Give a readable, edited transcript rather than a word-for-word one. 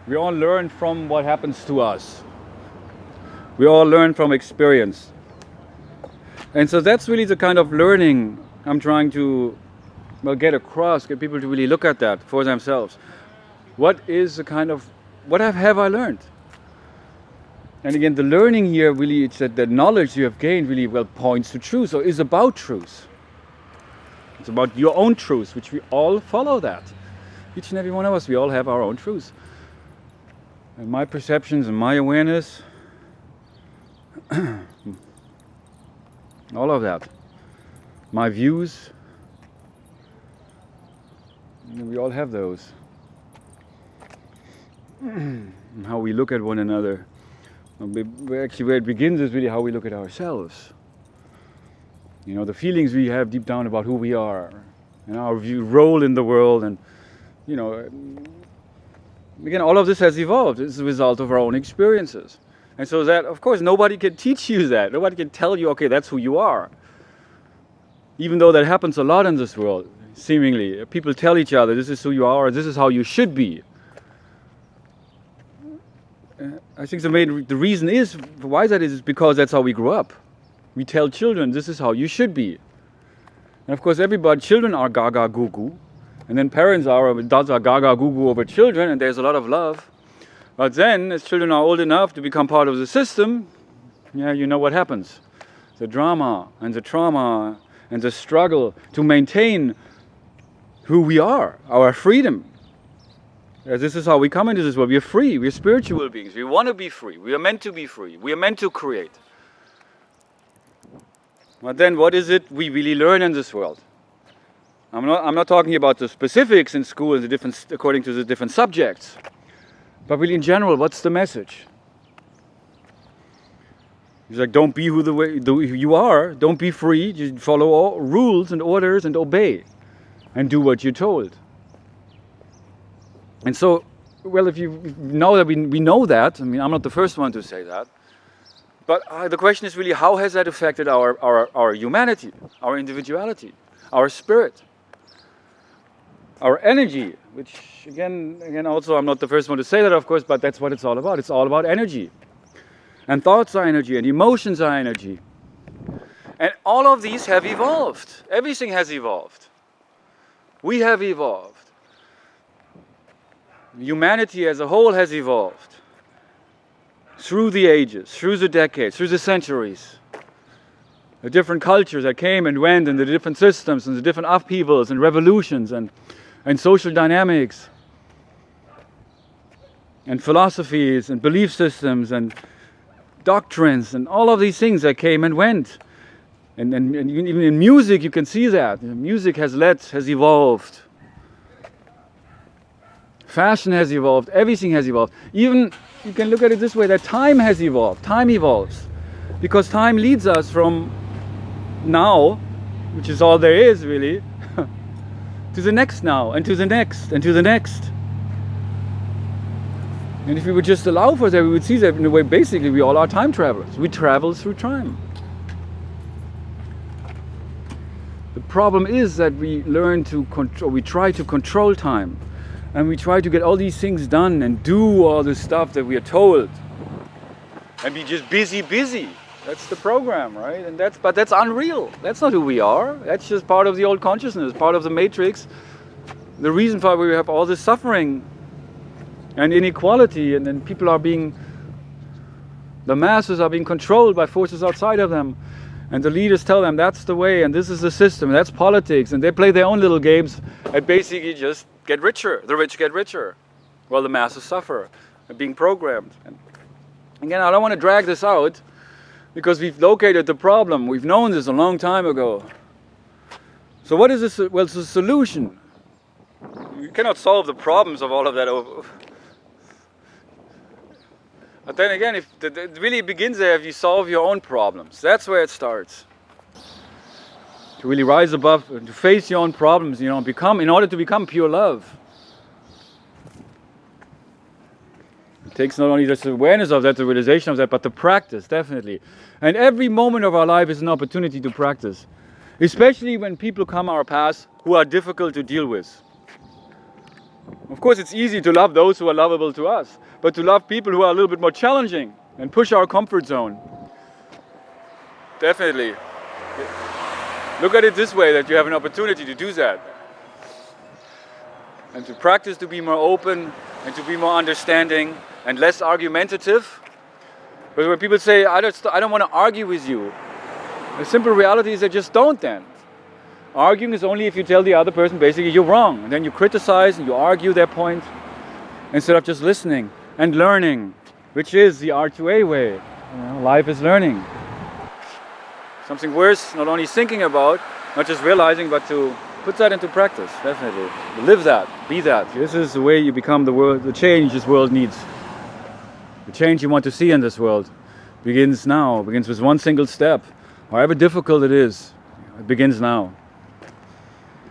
We all learn from what happens to us. We all learn from experience. And so that's really the kind of learning I'm trying to get across, get people to really look at that for themselves. What have I learned? And again, the learning here really, it's that the knowledge you have gained really points to truth, or is about truth. It's about your own truth, which we all follow that. Each and every one of us, we all have our own truth. And my perceptions and my awareness, all of that. My views, we all have those. And how we look at one another. Actually, where it begins is really how we look at ourselves. You know, the feelings we have deep down about who we are, and our role in the world, and you know, again, all of this has evolved. It's a result of our own experiences. And so that, of course, nobody can teach you that. Nobody can tell you, okay, that's who you are. Even though that happens a lot in this world, seemingly. People tell each other, this is who you are, or this is how you should be. I think the reason is, why that is because that's how we grew up. We tell children, this is how you should be. And of course, children are gaga goo goo. And then parents are gaga goo goo over children, and there's a lot of love. But then, as children are old enough to become part of the system, you know what happens. The drama and the trauma and the struggle to maintain who we are, our freedom. This is how we come into this world. We are free. We are spiritual beings. We want to be free. We are meant to be free. We are meant to create. But then what is it we really learn in this world? I'm not talking about the specifics in school and according to the different subjects. But really in general, what's the message? It's like, don't be who you are. Don't be free. Just follow all rules and orders and obey. And do what you're told. And so, well, if you know that we know that, I mean, I'm not the first one to say that, but the question is really, how has that affected our humanity, our individuality, our spirit, our energy, which again, also I'm not the first one to say that, of course, but that's what it's all about. It's all about energy. And thoughts are energy, and emotions are energy. And all of these have evolved. Everything has evolved. We have evolved. Humanity as a whole has evolved through the ages, through the decades, through the centuries. The different cultures that came and went, and the different systems and the different upheavals and revolutions and social dynamics and philosophies and belief systems and doctrines and all of these things that came and went. And even in music you can see that. Music has evolved. Fashion has evolved, everything has evolved. Even, you can look at it this way, that time has evolved, time evolves. Because time leads us from now, which is all there is really, to the next now, and to the next, and to the next. And if we would just allow for that, we would see that in a way, basically, we all are time travelers. We travel through time. The problem is that we try to control time. And we try to get all these things done and do all the stuff that we are told. And be just busy. That's the program, right? But that's unreal. That's not who we are. That's just part of the old consciousness, part of the matrix. The reason for why we have all this suffering and inequality, and then the masses are being controlled by forces outside of them. And the leaders tell them that's the way, and this is the system, and that's politics, and they play their own little games and basically just get richer. The rich get richer, while the masses suffer, being programmed. And again, I don't want to drag this out, because we've located the problem. We've known this a long time ago. So what is this? Well, it's a solution. You cannot solve the problems of all of that. But then again, it really begins there if you solve your own problems. That's where it starts. To really rise above, to face your own problems, in order to become pure love. It takes not only just the awareness of that, the realization of that, but the practice, definitely. And every moment of our life is an opportunity to practice. Especially when people come our path who are difficult to deal with. Of course, it's easy to love those who are lovable to us, but to love people who are a little bit more challenging and push our comfort zone. Definitely. Look at it this way, that you have an opportunity to do that. And to practice to be more open and to be more understanding and less argumentative. But when people say, I don't want to argue with you, the simple reality is they just don't then. Arguing is only if you tell the other person basically you're wrong. And then you criticize and you argue their point instead of just listening and learning, which is the R2A way. You know, life is learning. Something worth not only thinking about, not just realizing, but to put that into practice, definitely. Live that, be that. This is the way you become the change this world needs. The change you want to see in this world begins now, begins with one single step. However difficult it is, it begins now.